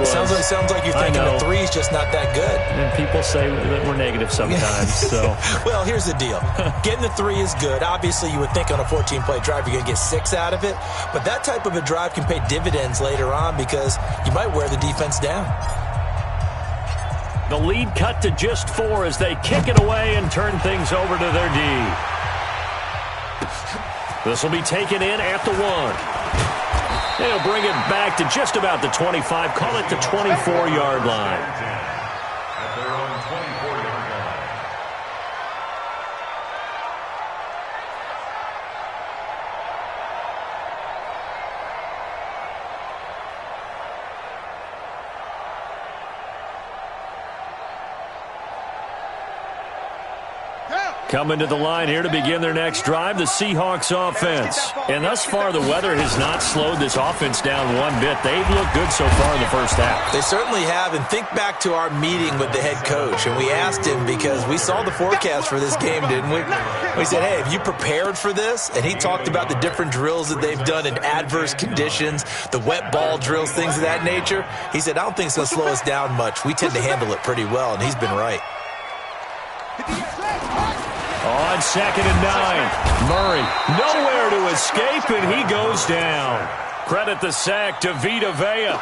was. Sounds like you're thinking the three is just not that good. And people say that we're negative sometimes. So, well, here's the deal. Getting the three is good. Obviously, you would think on a 14-play drive you're going to get 6 out of it. But that type of a drive can pay dividends later on because you might wear the defense down. The lead cut to just 4 as they kick it away and turn things over to their D. This will be taken in at the 1. They'll bring it back to just about the 25. Call it the 24-yard line. At their own 24-yard line. Coming to the line here to begin their next drive, the Seahawks offense. And thus far, the weather has not slowed this offense down one bit. They've looked good so far in the first half. They certainly have. And think back to our meeting with the head coach. And we asked him because we saw the forecast for this game, didn't we? We said, hey, have you prepared for this? And he talked about the different drills that they've done in adverse conditions, the wet ball drills, things of that nature. He said, I don't think it's going to slow us down much. We tend to handle it pretty well, and he's been right. On 2nd and 9, Murray nowhere to escape, and he goes down. Credit the sack to Vita Vea.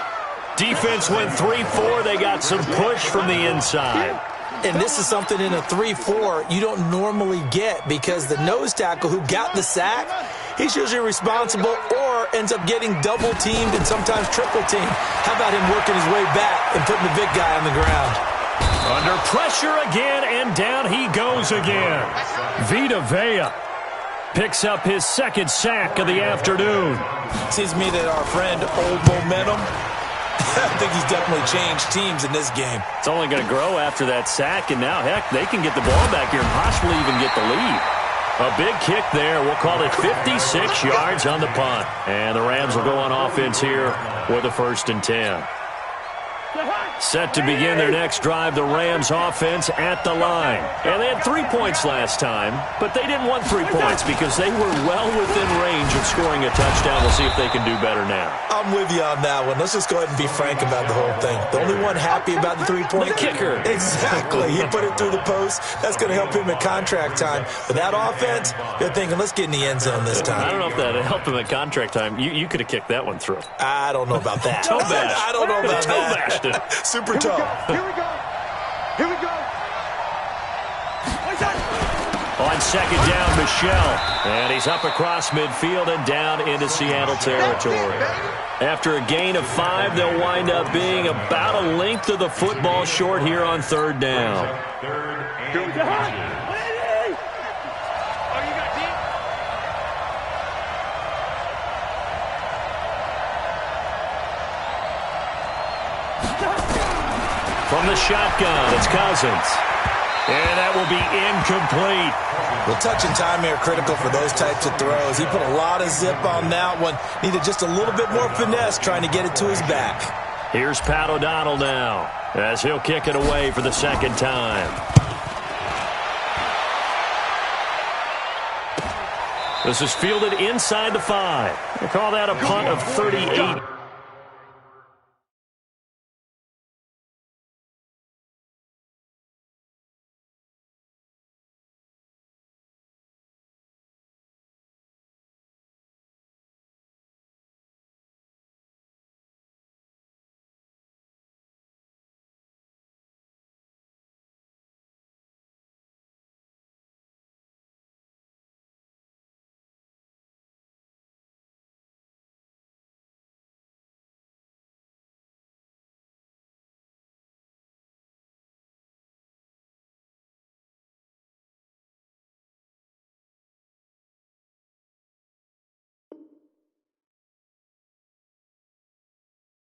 Defense went 3-4. They got some push from the inside. And this is something in a 3-4 you don't normally get because the nose tackle who got the sack, he's usually responsible or ends up getting double-teamed and sometimes triple-teamed. How about him working his way back and putting the big guy on the ground? Under pressure again, and down he goes again. Vita Vea picks up his 2nd sack of the afternoon. Seems to me that our friend Old Momentum, I think he's definitely changed teams in this game. It's only going to grow after that sack, and now, heck, they can get the ball back here and possibly even get the lead. A big kick there. We'll call it 56 yards on the punt. And the Rams will go on offense here with a 1st and 10. Set to begin their next drive, the Rams offense at the line. And they had 3 points last time, but they didn't want 3 points because they were well within range of scoring a touchdown. We'll see if they can do better now. I'm with you on that one. Let's just go ahead and be frank about the whole thing. The only one happy about the 3-point. The kicker. Exactly. He put it through the post. That's going to help him at contract time. But that offense, they're thinking, let's get in the end zone this time. I don't know if that helped him at contract time. You could have kicked that one through. I don't know about that. Toe bash. I don't know about that. Toe Super tough. Here we go. Here we go. On 2nd down, Michelle. And he's up across midfield and down into Seattle territory. After a gain of 5, they'll wind up being about a length of the football short here on 3rd down. From the shotgun, it's Cousins. And that will be incomplete. Well, touch and time here critical for those types of throws. He put a lot of zip on that one. Needed just a little bit more finesse trying to get it to his back. Here's Pat O'Donnell now as he'll kick it away for the 2nd time. This is fielded inside the 5. They call that a punt of 38.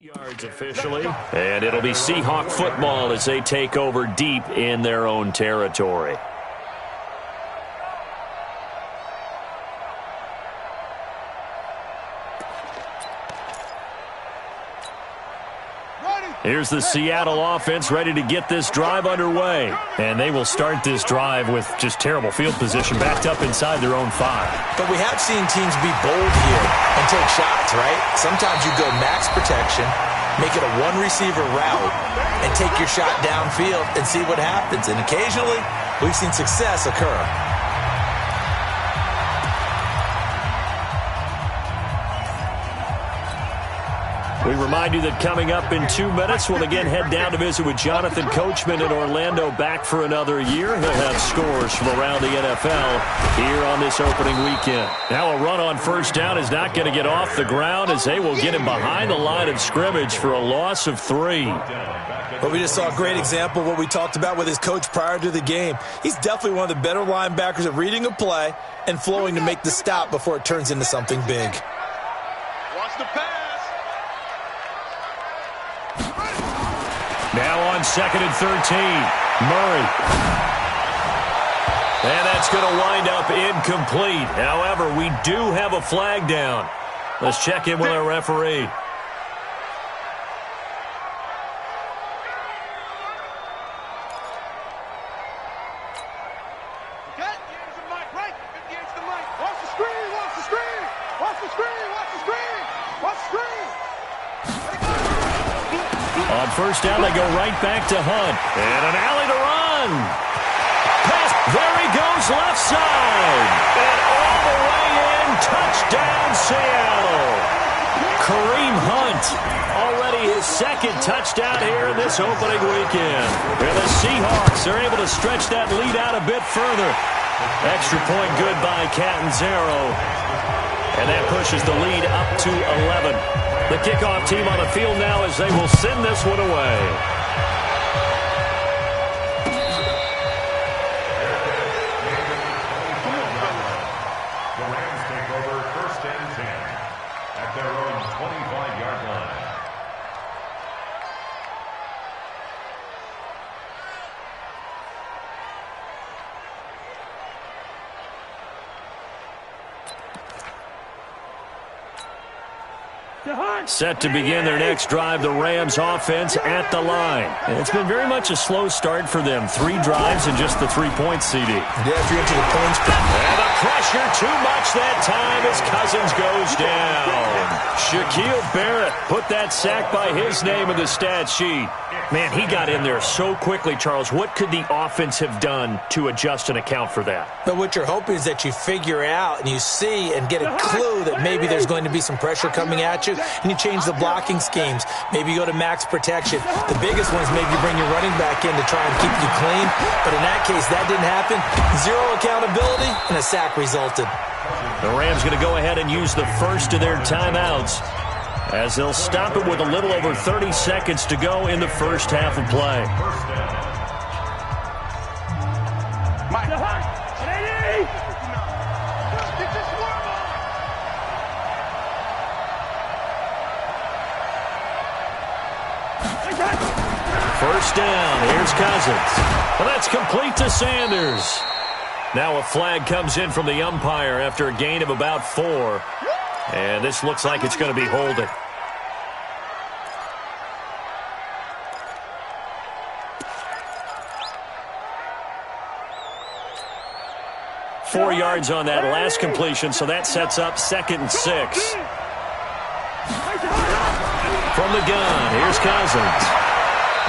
Yards officially, and it'll be Seahawk football as they take over deep in their own territory. Here's the Seattle offense ready to get this drive underway. And they will start this drive with just terrible field position backed up inside their own 5. But we have seen teams be bold here and take shots, right? Sometimes you go max protection. make it a one-receiver route, and take your shot downfield and see what happens. And occasionally, we've seen success occur. We remind you that coming up in 2 minutes, we'll again head down to visit with Jonathan Coachman in Orlando, back for another year. He'll have scores from around the NFL here on this opening weekend. Now a run on first down is not going to get off the ground, as they will get him behind the line of scrimmage for a loss of 3. But we just saw a great example of what we talked about with his coach prior to the game. He's definitely one of the better linebackers at reading a play and flowing to make the stop before it turns into something big. Watch the pass. Now on 2nd and 13, Murray. And that's going to wind up incomplete. However, we do have a flag down. Let's check in with our referee. On first down, they go right back to Hunt. And an alley to run. Pass. There he goes, left side. And all the way in. Touchdown, Seattle. Kareem Hunt. Already his second touchdown here in this opening weekend. And the Seahawks are able to stretch that lead out a bit further. Extra point good by Catanzaro. And that pushes the lead up to 11. The kickoff team on the field now as they will send this one away. The Rams take over 1st and 10 at their own 25-yard line. Set to begin their next drive, the Rams offense at the line. And it's been very much a slow start for them. 3 drives and just the 3 points, CD. Yeah, if you're into the points. And the pressure too much that time as Cousins goes down. Shaquille Barrett put that sack by his name in the stat sheet. Man, he got in there so quickly, Charles. What could the offense have done to adjust and account for that? But what you're hoping is that you figure out and you see and get a clue that maybe there's going to be some pressure coming at you, and you change the blocking schemes. Maybe you go to max protection. The biggest one is maybe you bring your running back in to try and keep you clean. But in that case, that didn't happen. 0 accountability, and a sack resulted. The Rams going to go ahead and use the first of their timeouts, as they'll stop it with a little over 30 seconds to go in the first half of play. First down, here's Cousins. Well, that's complete to Sanders. Now a flag comes in from the umpire after a gain of about 4. And this looks like it's going to be holding. Four yards on that last completion, so that sets up 2nd and 6. From the gun, here's Cousins.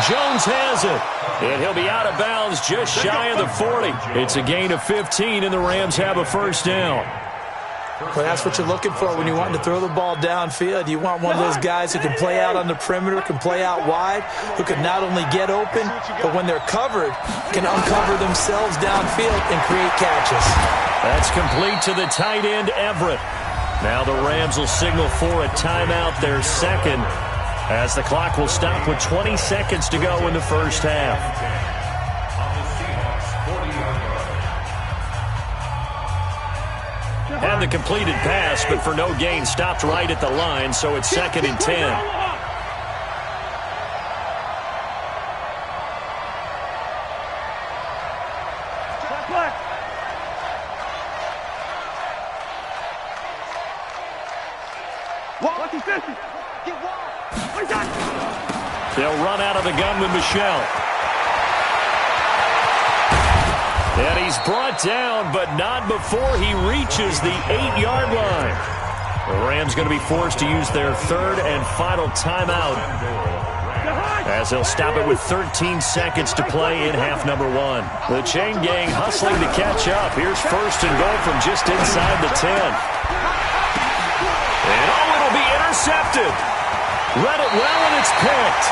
Jones has it, and he'll be out of bounds just shy of the 40. It's a gain of 15, and the Rams have a first down. Well, that's what you're looking for when you want to throw the ball downfield. You want one of those guys who can play out on the perimeter, can play out wide, who can not only get open, but when they're covered, can uncover themselves downfield and create catches. That's complete to the tight end, Everett. Now the Rams will signal for a timeout, their second, as the clock will stop with 20 seconds to go in the first half. And the completed pass, but for no gain, stopped right at the line, so it's 2nd and 10. They'll run out of the gun with Michelle. And he's brought down, but not before he reaches the 8-yard line. The Rams going to be forced to use their third and final timeout as they'll stop it with 13 seconds to play in half number one. The chain gang hustling to catch up. Here's first and goal from just inside the 10. And it'll be intercepted. Read it well, and it's picked.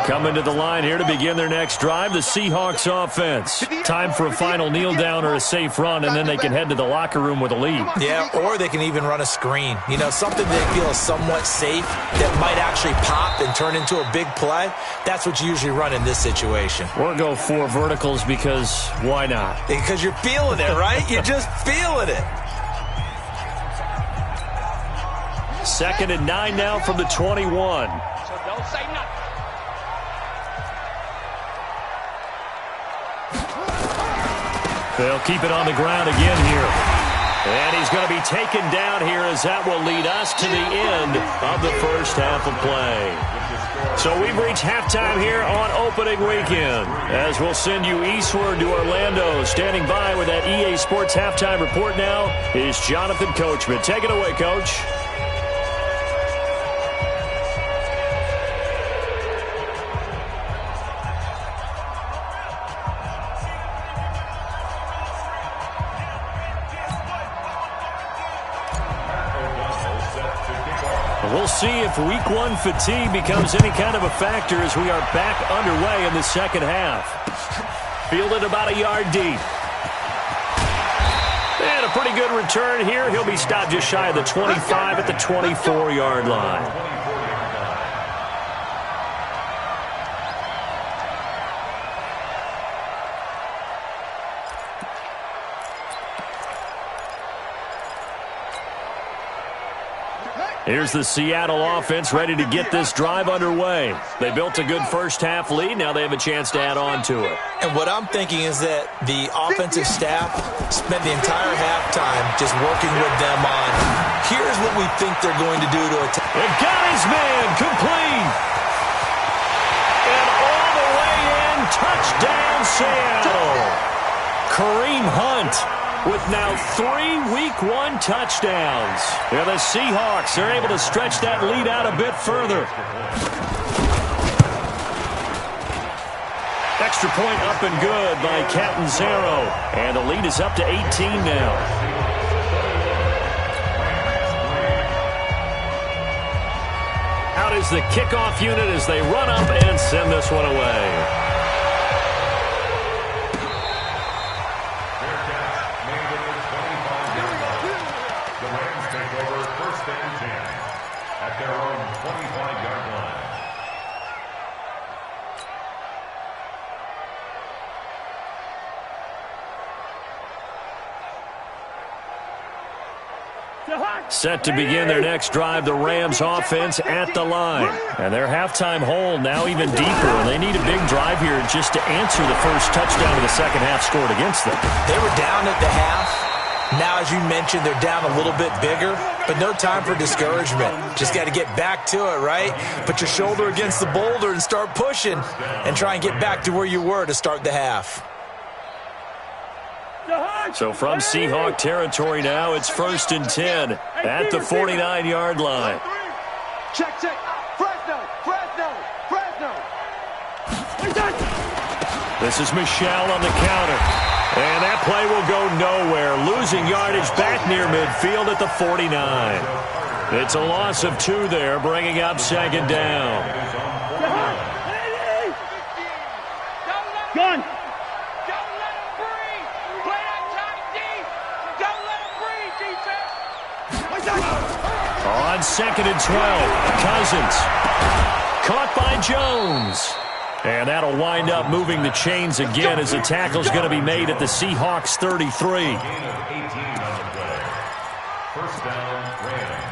Coming to the line here to begin their next drive, the Seahawks offense. Time for a final kneel down or a safe run, and then they can head to the locker room with a lead. Yeah, or they can even run a screen. You know, something they feel is somewhat safe that might actually pop and turn into a big play. That's what you usually run in this situation. Or go 4 verticals because why not? Because you're feeling it, right? You're just feeling it. 2nd and 9 now from the 21. So don't say nothing. They'll keep it on the ground again here. And he's going to be taken down here as that will lead us to the end of the first half of play. So we've reached halftime here on opening weekend as we'll send you eastward to Orlando. Standing by with that EA Sports halftime report now is Jonathan Coachman. Take it away, Coach. We'll see if week one fatigue becomes any kind of a factor as we are back underway in the second half. Fielded about a yard deep. And a pretty good return here. He'll be stopped just shy of the 25 at the 24-yard line. Here's the Seattle offense ready to get this drive underway. They built a good first half lead. Now they have a chance to add on to it. And what I'm thinking is that the offensive staff spent the entire halftime just working with them on, here's what we think they're going to do to attack. It got his man complete. And all the way in, touchdown Seattle. Kareem Hunt with now 3 week one touchdowns. Yeah, the Seahawks are able to stretch that lead out a bit further. Extra point up and good by Catanzaro. And the lead is up to 18 now. Out is the kickoff unit as they run up and send this one away. At their own 25-yard line. Set to begin their next drive, the Rams offense at the line. And their halftime hole now even deeper, and they need a big drive here just to answer the first touchdown of the second half scored against them. They were down at the half. Now, as you mentioned, they're down a little bit bigger, but no time for discouragement. Just got to get back to it, right? Put your shoulder against the boulder and start pushing and try and get back to where you were to start the half. So from Seahawk territory now, it's 1st and 10 at the 49-yard line. Check. Fresno. This is Michelle on the counter. And that play will go nowhere. Losing yardage back near midfield at the 49. It's a loss of 2 there, bringing up 2nd down. Gun. Don't let him breathe. Play that tight deep. Don't let him breathe, defense. On 2nd and 12, Cousins. Caught by Jones. And that'll wind up moving the chains again as the tackle's going to be made at the Seahawks 33. Gain of 18 on the play. First down, Rams.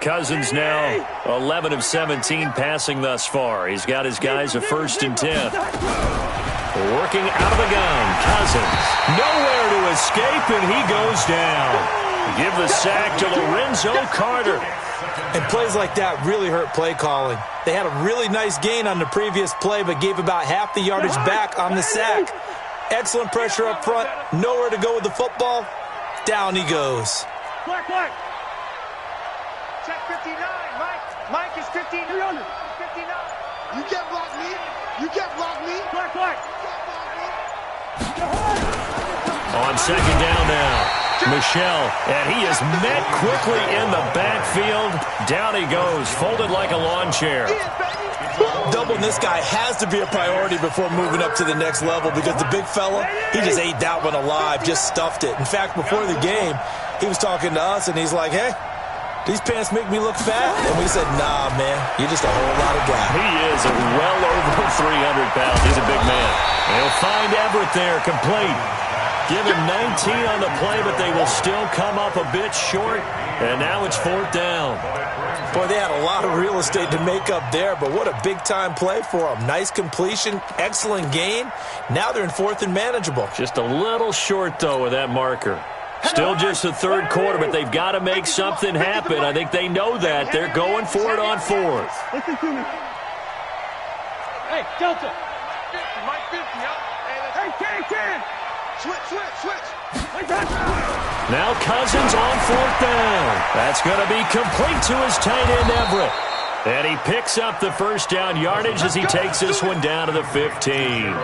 Cousins now 11 of 17 passing thus far. He's got his guys a 1st and 10. Working out of the gun, Cousins. Nowhere to escape, and he goes down. Give the sack to Lorenzo Carter. And plays like that really hurt play calling. They had a really nice gain on the previous play, but gave about half the yardage back on the sack. Excellent pressure up front. Nowhere to go with the football. Down he goes. Black. Check 59, Mike. Mike is 59. 59. You can't block me. You can't block me. Black. On second down now. Michelle, and he is met quickly in the backfield. Down he goes, folded like a lawn chair. Doubling this guy has to be a priority before moving up to the next level because the big fella, he just ate that one alive, just stuffed it. In fact, before the game, he was talking to us, and he's like, hey, these pants make me look fat? And we said, nah, man, you're just a whole lot of guy. He is well over 300 pounds. He's a big man. He'll find Everett there, complete. Give him 19 on the play, but they will still come up a bit short. And now it's fourth down. Boy, they had a lot of real estate to make up there, but what a big-time play for them. Nice completion, excellent gain. Now they're in fourth and manageable. Just a little short, though, with that marker. Still just the third quarter, but they've got to make something happen. I think they know that. They're going for it on fourth. Listen to me. Hey, Delta. 50, Mike 50, huh? Hey, 10. Switch. Now Cousins on fourth down. That's going to be complete to his tight end, Everett. And he picks up the first down yardage as he takes this one down to the 15.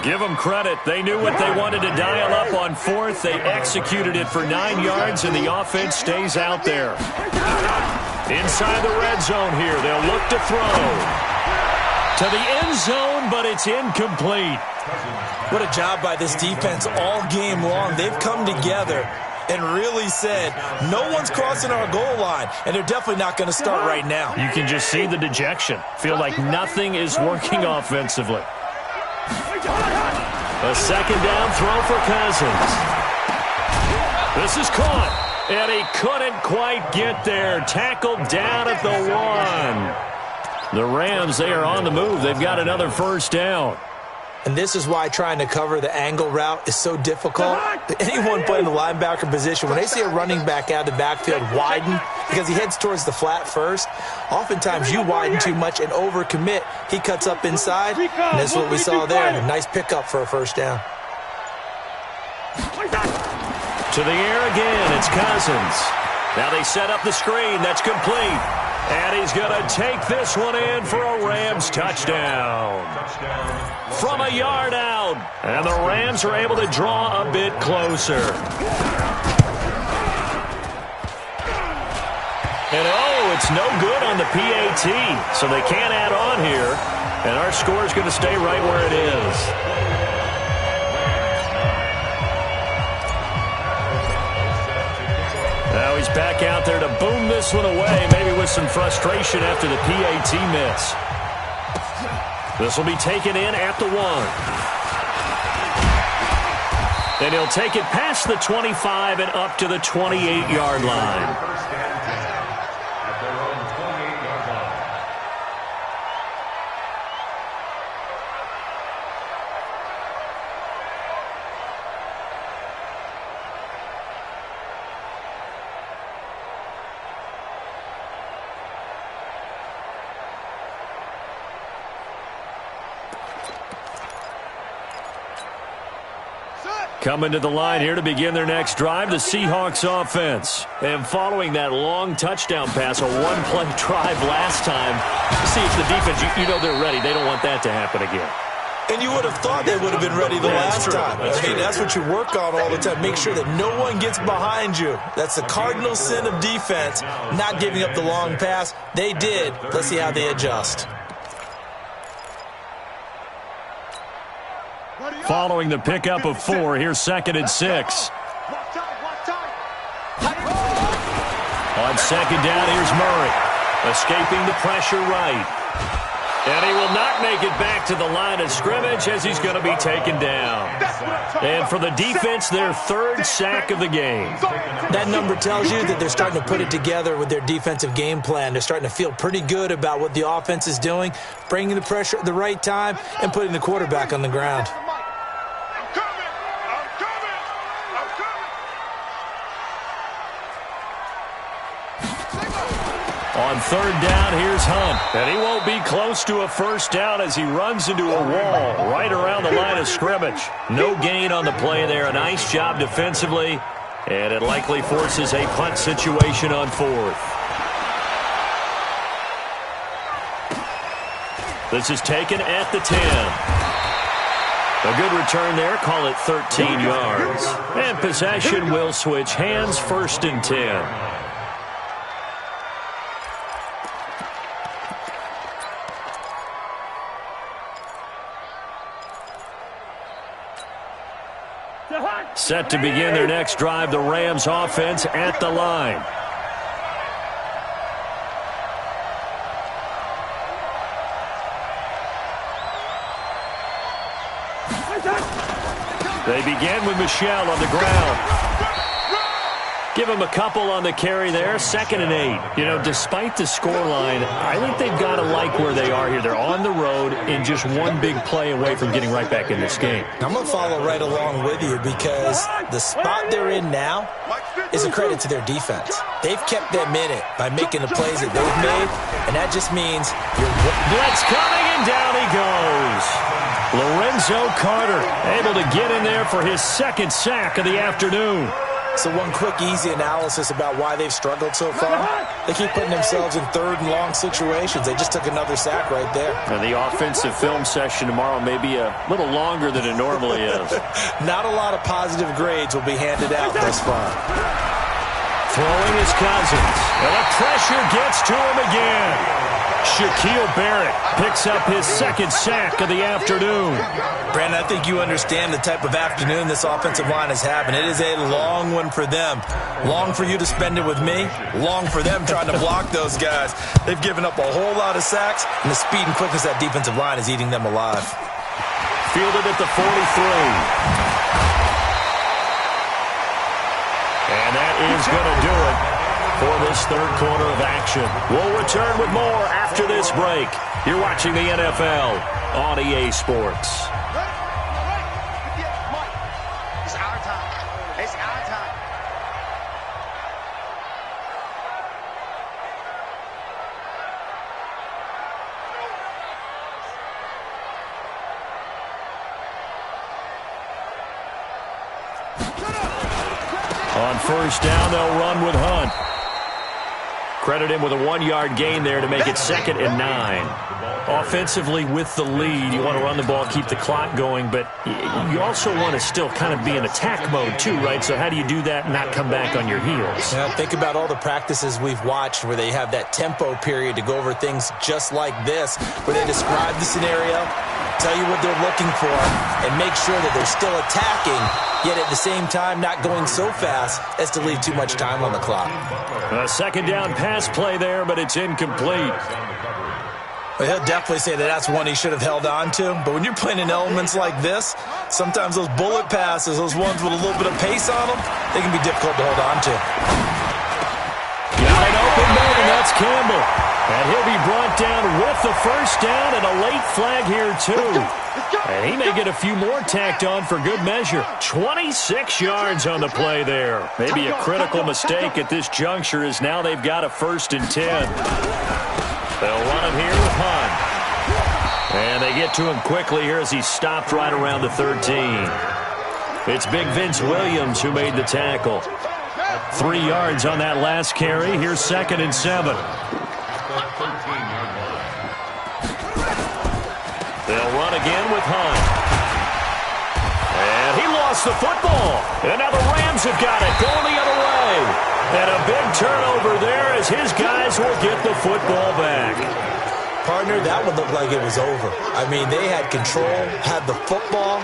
Give them credit. They knew what they wanted to dial up on fourth. They executed it for 9 yards, and the offense stays out there. Inside the red zone here. They'll look to throw. To the end zone, but it's incomplete. What a job by this defense all game long. They've come together and really said, no one's crossing our goal line, and they're definitely not going to start right now. You can just see the dejection. Feel like nothing is working offensively. A second down throw for Cousins. This is caught, and he couldn't quite get there. Tackled down at the 1. The Rams, they are on the move. They've got another first down. And this is why trying to cover the angle route is so difficult. Anyone playing the linebacker position, when they see a running back out of the backfield widen, because he heads towards the flat first, oftentimes you widen too much and overcommit. He cuts up inside, and that's what we saw there. A nice pickup for a first down. To the air again, it's Cousins. Now they set up the screen. That's complete. And he's going to take this one in for a Rams touchdown. From a yard out. And the Rams are able to draw a bit closer. And oh, it's no good on the PAT. So they can't add on here. And our score is going to stay right where it is. Now he's back out there to boom this one away, maybe with some frustration after the PAT miss. This will be taken in at the 1. Then he'll take it past the 25 and up to the 28-yard line. Coming to the line here to begin their next drive, the Seahawks offense. And following that long touchdown pass, a one-play drive last time, see if the defense, you know they're ready. They don't want that to happen again. And you would have thought they would have been ready the last time. That's what you work on all the time. Make sure that no one gets behind you. That's the cardinal sin of defense, not giving up the long pass. They did. Let's see how they adjust. Following the pickup of 4, here's 2nd and 6. On second down, here's Murray. Escaping the pressure right. And he will not make it back to the line of scrimmage as he's going to be taken down. And for the defense, their 3rd sack of the game. That number tells you that they're starting to put it together with their defensive game plan. They're starting to feel pretty good about what the offense is doing, bringing the pressure at the right time, and putting the quarterback on the ground. On third down, here's Hunt. And he won't be close to a first down as he runs into a wall right around the line of scrimmage. No gain on the play there. A nice job defensively. And it likely forces a punt situation on fourth. This is taken at the 10. A good return there. Call it 13 yards. And possession will switch hands, 1st and 10. Set to begin their next drive, the Rams offense at the line. They begin with Michel on the ground. Give him a couple on the carry there, 2nd and 8. You know, despite the scoreline, I think they've got to like where they are here. They're on the road and just one big play away from getting right back in this game. I'm going to follow right along with you because the spot they're in now is a credit to their defense. They've kept them in it by making the plays that they've made, and that just means you're... Blitz coming, and down he goes. Lorenzo Carter able to get in there for his 2nd sack of the afternoon. So one quick, easy analysis about why they've struggled so far. They keep putting themselves in 3rd and long situations. They just took another sack right there. And the offensive film session tomorrow may be a little longer than it normally is. Not a lot of positive grades will be handed out thus far. Throwing his Cousins. And the pressure gets to him again. Shaquille Barrett picks up his 2nd sack of the afternoon. Brandon, I think you understand the type of afternoon this offensive line is having. It is a long one for them. Long for you to spend it with me. Long for them trying to block those guys. They've given up a whole lot of sacks, and the speed and quickness of that defensive line is eating them alive. Fielded at the 43. And that is going to do it for this 3rd quarter of action. We'll return with more after this break. You're watching the NFL on EA Sports. It's our time. It's our time. On first down, they'll run with Hunt. Credit him with a 1-yard gain there to make it 2nd and 9. Offensively, with the lead, you want to run the ball, keep the clock going, but you also want to still kind of be in attack mode too, right? So how do you do that and not come back on your heels? Now, think about all the practices we've watched where they have that tempo period to go over things just like this, where they describe the scenario, tell you what they're looking for, and make sure that they're still attacking, yet at the same time not going so fast as to leave too much time on the clock. A 2nd down pass play there, but it's incomplete. Well, he'll definitely say that that's one he should have held on to. But when you're playing in elements like this, sometimes those bullet passes, those ones with a little bit of pace on them, they can be difficult to hold on to. Got an open man, and that's Campbell. And he'll be brought down with the first down and a late flag here, too. And he may get a few more tacked on for good measure. 26 yards on the play there. Maybe a critical mistake at this juncture as now they've got a 1st and 10. They'll run him here with Hunt. And they get to him quickly here as he's stopped right around the 13. It's Big Vince Williams who made the tackle. 3 yards on that last carry. Here's 2nd and 7. They'll run again with Hunt. And he lost the football. And now the Rams have got it, going the other way. And a big turnover there as his guys will get the football back. Partner, that would look like it was over. I mean, they had control, had the football,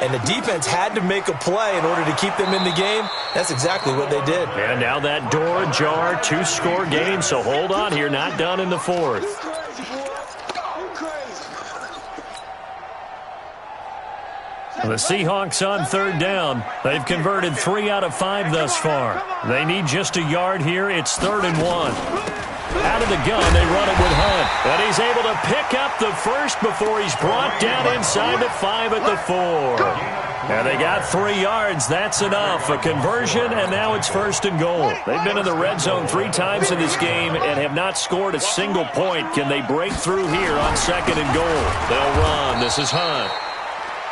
and the defense had to make a play in order to keep them in the game. That's exactly what they did. And now that door ajar, 2-score game, so hold on here, not done in the 4th. The Seahawks on 3rd down. They've converted 3 out of 5 thus far. They need just a yard here. It's 3rd and 1. Out of the gun, they run it with Hunt. And he's able to pick up the first before he's brought down inside the 5 at the 4. And they got 3 yards. That's enough. A conversion, and now it's 1st and goal. They've been in the red zone 3 times in this game and have not scored a single point. Can they break through here on 2nd and goal? They'll run. This is Hunt.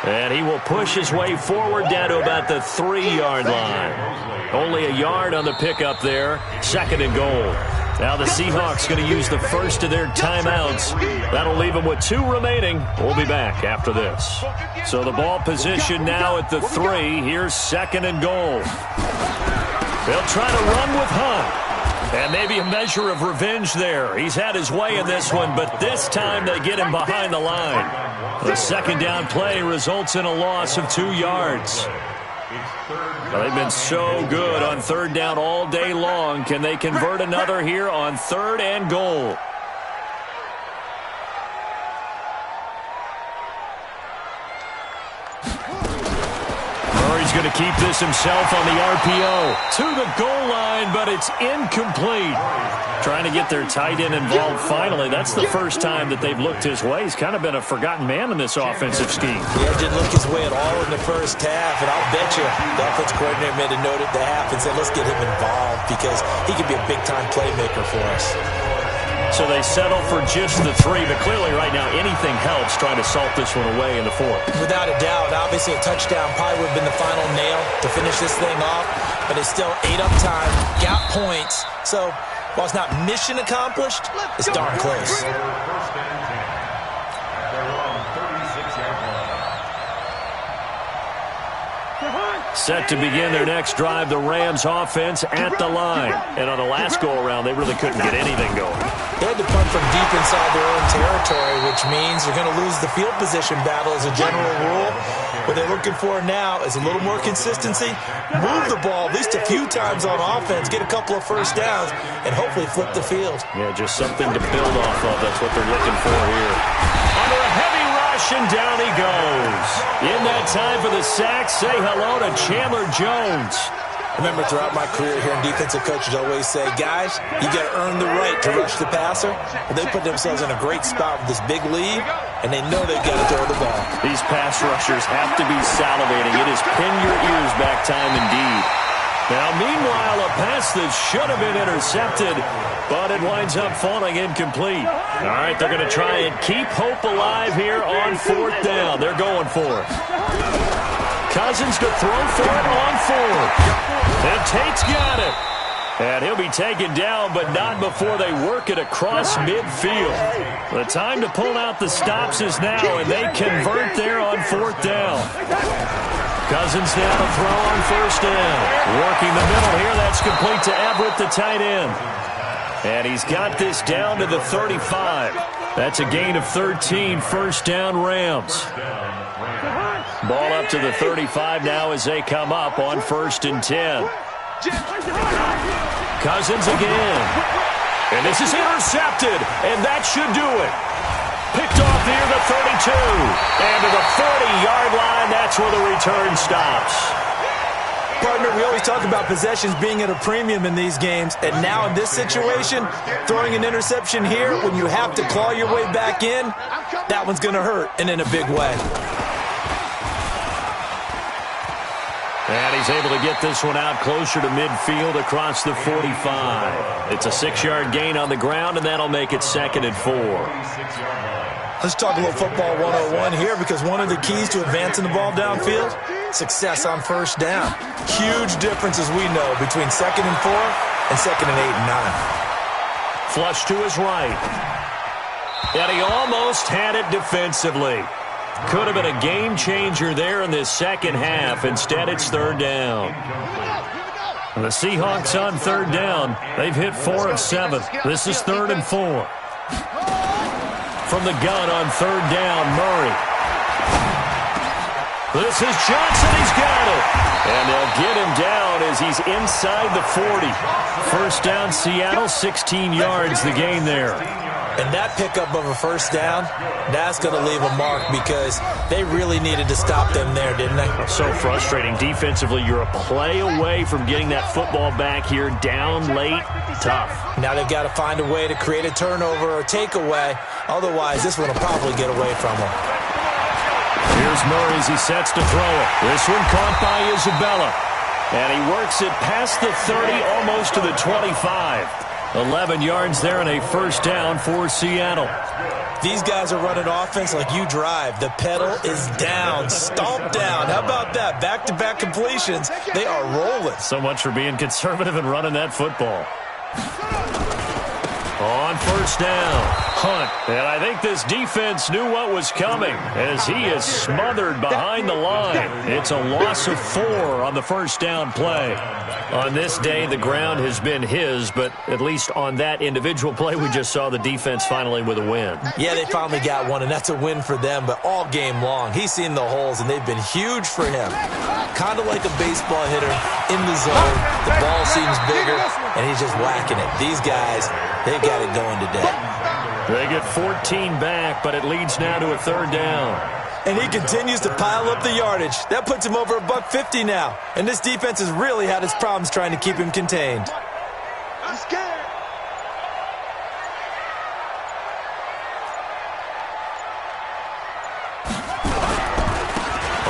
And he will push his way forward down to about the 3-yard line. Only a yard on the pickup there. 2nd and goal. Now the Seahawks going to use the first of their timeouts. That'll leave them with 2 remaining. We'll be back after this. So the ball position now at the 3. Here's 2nd and goal. They'll try to run with Hunt. And maybe a measure of revenge there. He's had his way in this one, but this time they get him behind the line. The 2nd down play results in a loss of 2 yards. Well, they've been so good on 3rd down all day long. Can they convert another here on 3rd and goal? Murray's going to keep this himself on the RPO. To the goal line, but it's incomplete. Trying to get their tight end involved finally. That's the first time that they've looked his way. He's kind of been a forgotten man in this offensive scheme. Yeah, didn't look his way at all in the first half, and I'll bet you the offense coordinator made a note at the half and said, let's get him involved because he could be a big-time playmaker for us. So they settle for just the 3, but clearly right now anything helps trying to salt this one away in the 4th. Without a doubt, obviously a touchdown probably would have been the final nail to finish this thing off, but it's still 8 up time, got points, so while it's not mission accomplished, it's darn close. Set to begin their next drive, the Rams offense at the line. And on the last go-around, they really couldn't get anything going. They had to punt from deep inside their own territory, which means you're going to lose the field position battle as a general rule. What they're looking for now is a little more consistency, move the ball at least a few times on offense, get a couple of first downs, and hopefully flip the field. Yeah, just something to build off of. That's what they're looking for here. Under a heavy rush, and down he goes. In that time for the sack, say hello to Chandler Jones. Remember, throughout my career here in defensive coaches always say, guys, you got to earn the right to rush the passer. Well, they put themselves in a great spot with this big lead, and they know they've got to throw the ball. These pass rushers have to be salivating. It is pin your ears back time indeed. Now, meanwhile, a pass that should have been intercepted, but it winds up falling incomplete. All right, they're going to try and keep hope alive here on 4th down. They're going for it. Cousins to throw for it on 4th. And Tate's got it. And he'll be taken down, but not before they work it across midfield. The time to pull out the stops is now, and they convert there on 4th down. Cousins now to throw on 1st down. Working the middle here. That's complete to Everett, the tight end. And he's got this down to the 35. That's a gain of 13, 1st down Rams. Ball up to the 35 now as they come up on 1st and 10. Cousins again. And this is intercepted, and that should do it. Picked off near the 32. And to the 40-yard line, that's where the return stops. Partner, we always talk about possessions being at a premium in these games, and now in this situation, throwing an interception here when you have to claw your way back in, that one's going to hurt, and in a big way. And he's able to get this one out closer to midfield across the 45. It's a 6-yard gain on the ground, and that'll make it 2nd and 4. Let's talk a little football 101 here, because one of the keys to advancing the ball downfield, success on 1st down. Huge difference, as we know, between 2nd and 4 and 2nd and 8 and 9. Flush to his right. And he almost had it defensively. Could have been a game changer there in this second half. Instead, it's 3rd down. The Seahawks on 3rd down. They've hit 4 of 7. This is 3rd and 4. From the gun on 3rd down, Murray. This is Johnson. He's got it. And they'll get him down as he's inside the 40. 1st down, Seattle, 16 yards the gain there. And that pickup of a 1st down, that's going to leave a mark because they really needed to stop them there, didn't they? So frustrating. Defensively, you're a play away from getting that football back here down late. Tough. Now they've got to find a way to create a turnover or takeaway. Otherwise, this one will probably get away from them. Here's Murray as he sets to throw it. This one caught by Isabella. And he works it past the 30, almost to the 25. 11 yards there and a first down for Seattle. These guys are running offense like you drive. The pedal is down, stomped down. How about that? Back-to-back completions. They are rolling. So much for being conservative and running that football. On first down, Hunt. And I think this defense knew what was coming as he is smothered behind the line. It's a loss of 4 on the first down play. On this day, the ground has been his, but at least on that individual play, we just saw the defense finally with a win. Yeah, they finally got one, and that's a win for them, but all game long, he's seen the holes, and they've been huge for him. Kind of like a baseball hitter in the zone. The ball seems bigger, and he's just whacking it. These guys, they've got it going today. They get 14 back, but it leads now to a third down. And he continues to pile up the yardage. That puts him over $150 now. And this defense has really had its problems trying to keep him contained. I'm scared.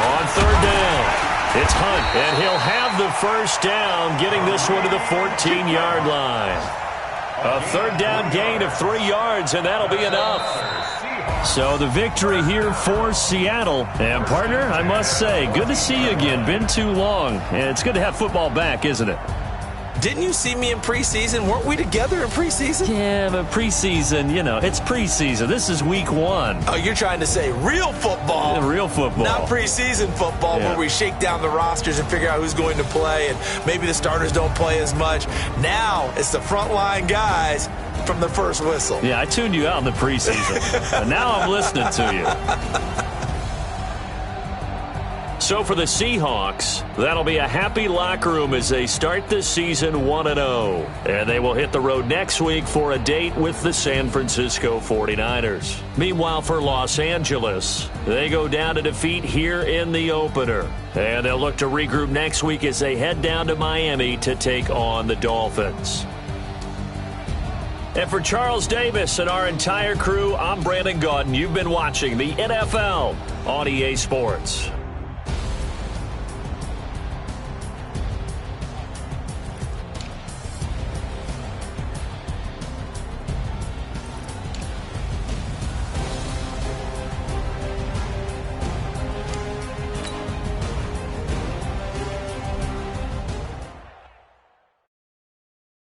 On third down, it's Hunt, and he'll have the first down, getting this one to the 14-yard line. A third down gain of 3 yards, and that'll be enough. So the victory here for Seattle. And, partner, I must say, good to see you again. Been too long. And it's good to have football back, isn't it? Didn't you see me in preseason? Weren't we together in preseason? Yeah, but preseason, you know, it's preseason. This is week 1. Oh, you're trying to say real football. Yeah, real football. Not preseason football where we shake down the rosters and figure out who's going to play, and maybe the starters don't play as much. Now it's the frontline guys from the first whistle. Yeah, I tuned you out in the preseason. And now I'm listening to you. So for the Seahawks, that'll be a happy locker room as they start this season 1-0. And they will hit the road next week for a date with the San Francisco 49ers. Meanwhile, for Los Angeles, they go down to defeat here in the opener. And they'll look to regroup next week as they head down to Miami to take on the Dolphins. And for Charles Davis and our entire crew, I'm Brandon Gaudin. You've been watching the NFL on EA Sports.